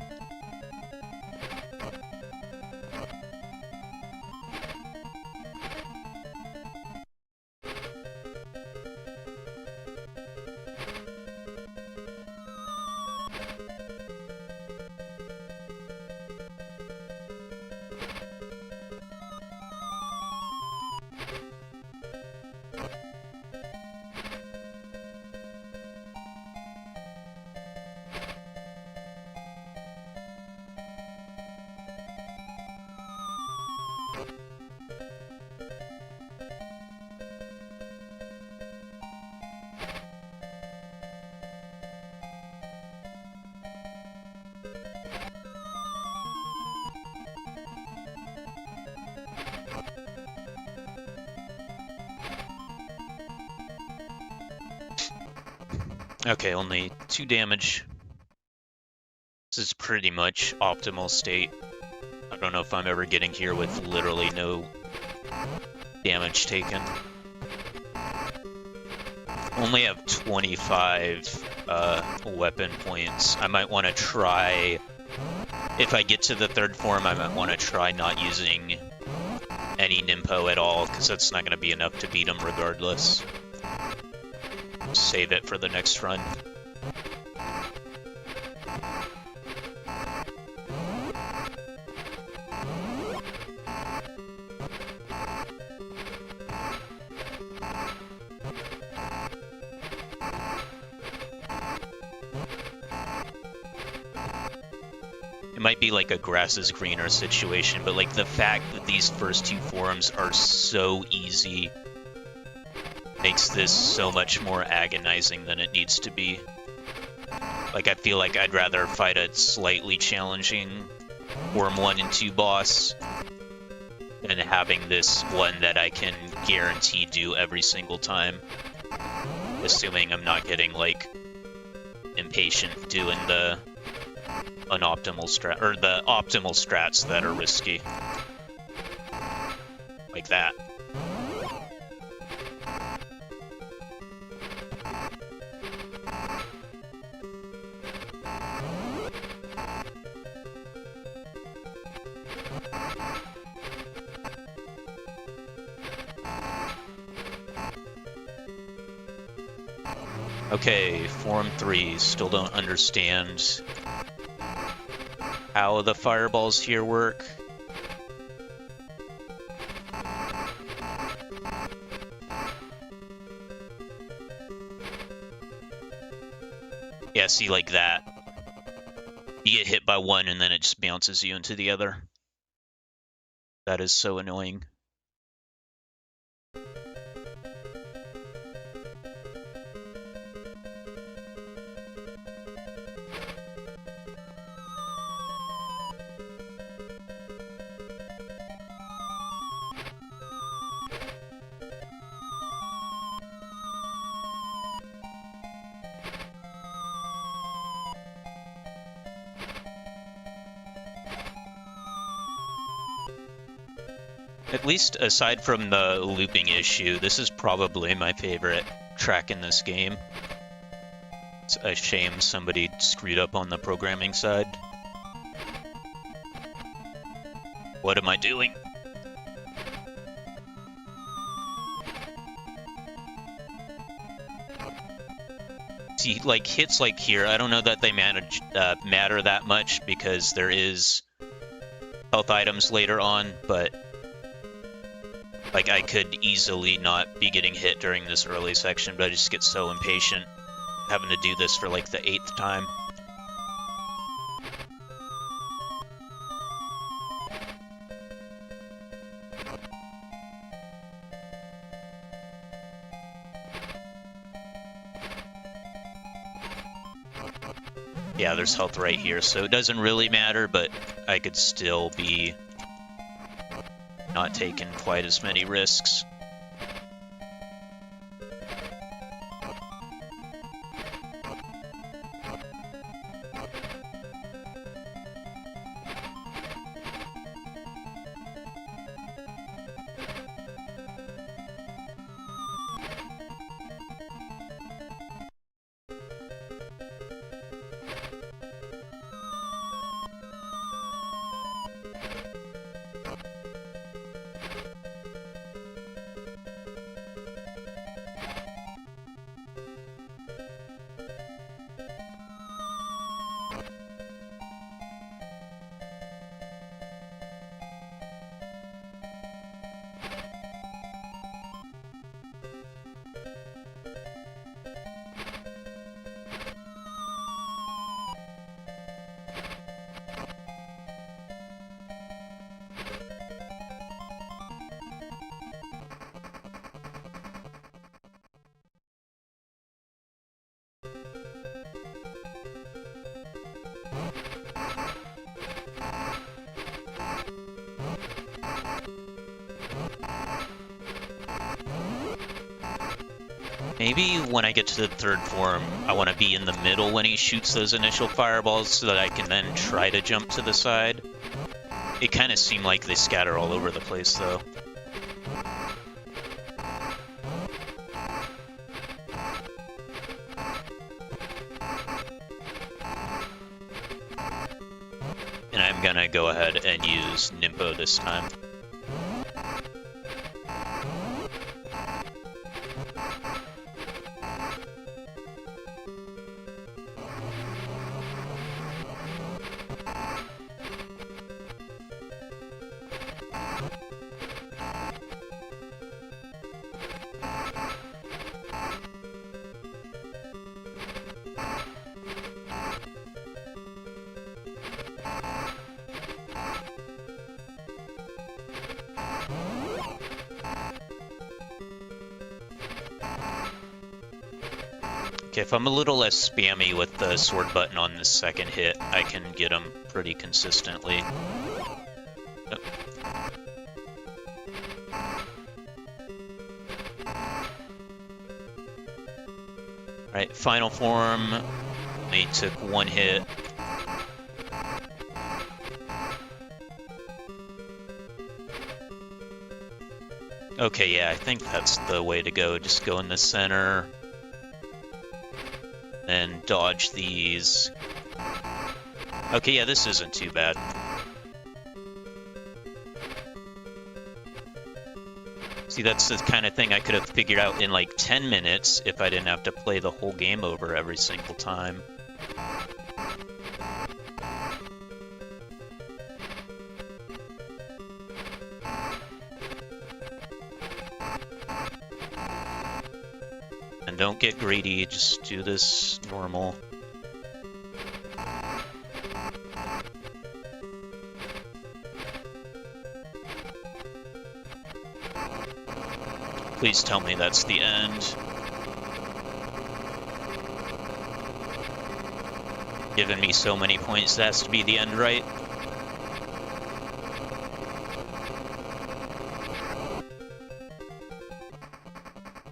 Okay, only 2 damage. This is pretty much optimal state. I don't know if I'm ever getting here with literally no damage taken. Only have 25 weapon points. I might want to try, if I get to the 3rd form, I might want to try not using any ninpo at all, because that's not going to be enough to beat him regardless. Save it for the next run. It might be like a grass is greener situation, but like the fact that these first 2 forms are so easy makes this so much more agonizing than it needs to be. Like, I feel like I'd rather fight a slightly challenging Form 1 and 2 boss than having this one that I can guarantee do every single time. Assuming I'm not getting, like, impatient doing the unoptimal strat, or the optimal strats that are risky. Like that. Okay, Form 3, still don't understand how the fireballs here work. Yeah, see, like that. You get hit by one and then it just bounces you into the other. That is so annoying. At least aside from the looping issue, this is probably my favorite track in this game. It's a shame somebody screwed up on the programming side. What am I doing? See, like, hits like here, I don't know that they matter that much because there is health items later on, but like, I could easily not be getting hit during this early section, but I just get so impatient having to do this for like the 8th time. Yeah, there's health right here, so it doesn't really matter, but I could still be not taking quite as many risks. Maybe when I get to the 3rd form, I want to be in the middle when he shoots those initial fireballs so that I can then try to jump to the side. It kind of seemed like they scatter all over the place, though. And I'm gonna go ahead and use Nimpo this time. Okay, if I'm a little less spammy with the sword button on the 2nd hit, I can get them pretty consistently. Oh. Alright, final form. They took 1 hit. Okay, yeah, I think that's the way to go. Just go in the center. And dodge these. Okay, yeah, this isn't too bad. See, that's the kind of thing I could have figured out in like 10 minutes if I didn't have to play the whole game over every single time. And don't get greedy, just do this normal. Please tell me that's the end. Giving me so many points, that has to be the end, right?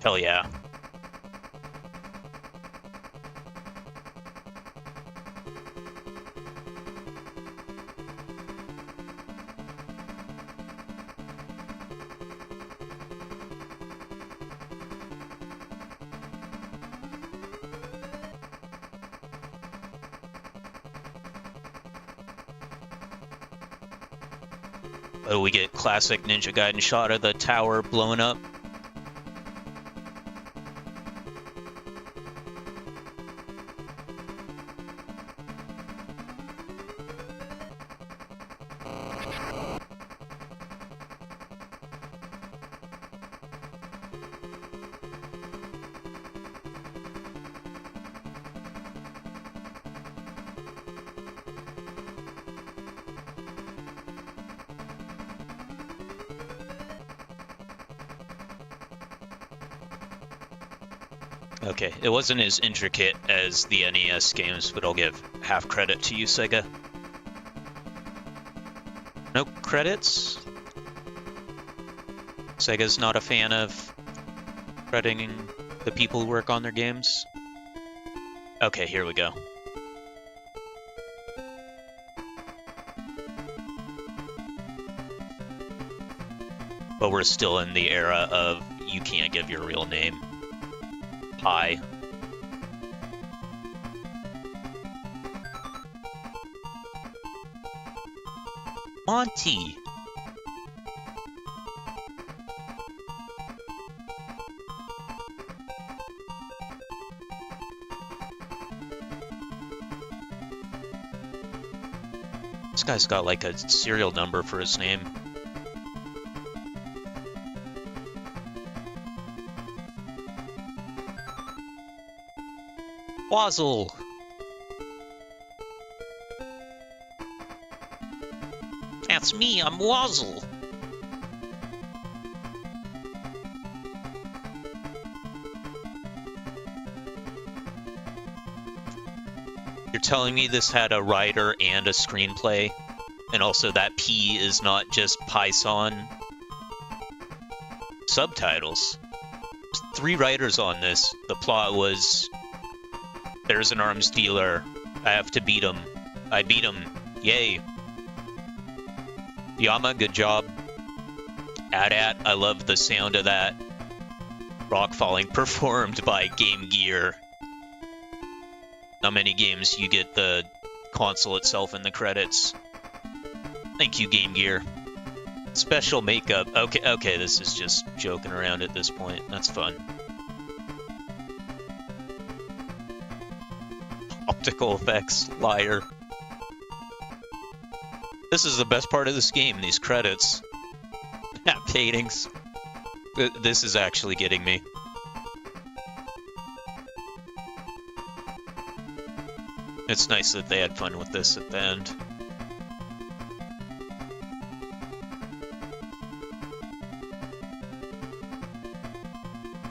Hell yeah. Oh, we get classic Ninja Gaiden shot of the tower blowing up. Okay, it wasn't as intricate as the NES games, but I'll give half credit to you, Sega. No credits? Sega's not a fan of crediting the people who work on their games? Okay, here we go. But we're still in the era of you can't give your real name. Hi. Monty. This guy's got like a serial number for his name. Wazzle! That's me, I'm Wazzle! You're telling me this had a writer and a screenplay? And also that P is not just Python? Subtitles. There's 3 writers on this. The plot was... There's an arms dealer. I have to beat him. I beat him. Yay. Yama, good job. AT-AT, I love the sound of that. Rock falling performed by Game Gear. Not many games you get the console itself in the credits. Thank you, Game Gear. Special makeup. Okay, this is just joking around at this point. That's fun. Optical effects, liar. This is the best part of this game, these credits. Paintings. This is actually getting me. It's nice that they had fun with this at the end.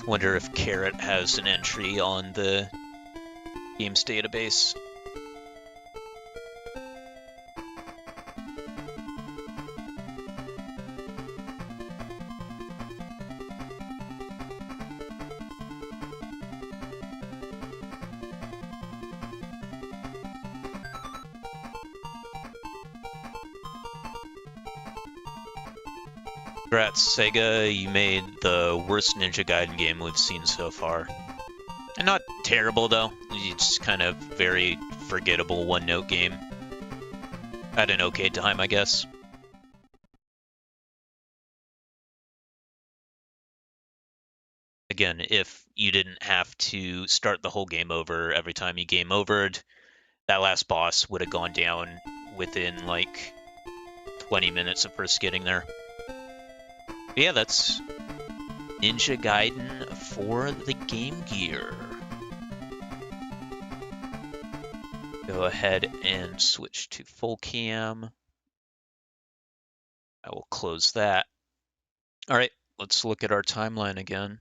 Wonder if Carrot has an entry on the games database. Congrats, Sega, you made the worst Ninja Gaiden game we've seen so far. And not terrible, though. It's kind of very forgettable one-note game. At an okay time, I guess. Again, if you didn't have to start the whole game over every time you game overed, that last boss would have gone down within, like, 20 minutes of first getting there. But yeah, that's Ninja Gaiden for the Game Gear. Go ahead and switch to full cam. I will close that. All right, let's look at our timeline again.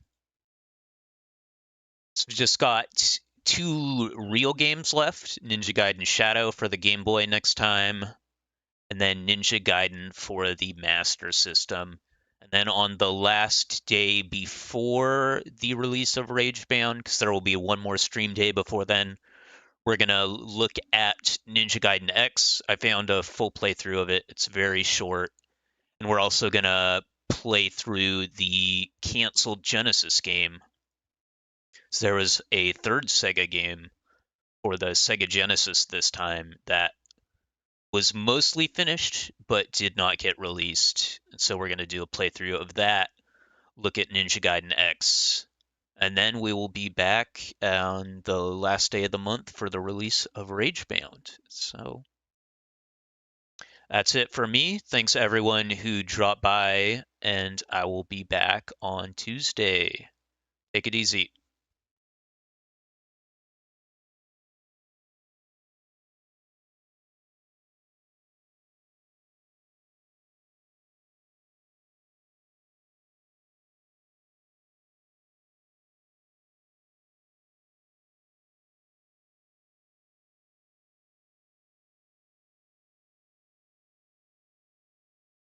So we just got 2 real games left. Ninja Gaiden Shadow for the Game Boy next time, and then Ninja Gaiden for the Master System. And then on the last day before the release of Ragebound, because there will be one more stream day before then, we're going to look at Ninja Gaiden X. I found a full playthrough of it. It's very short. And we're also going to play through the canceled Genesis game. So there was a 3rd Sega game for the Sega Genesis this time that was mostly finished, but did not get released. And so we're going to do a playthrough of that, look at Ninja Gaiden X, and then we will be back on the last day of the month for the release of Ragebound. So that's it for me. Thanks everyone who dropped by, and I will be back on Tuesday. Take it easy.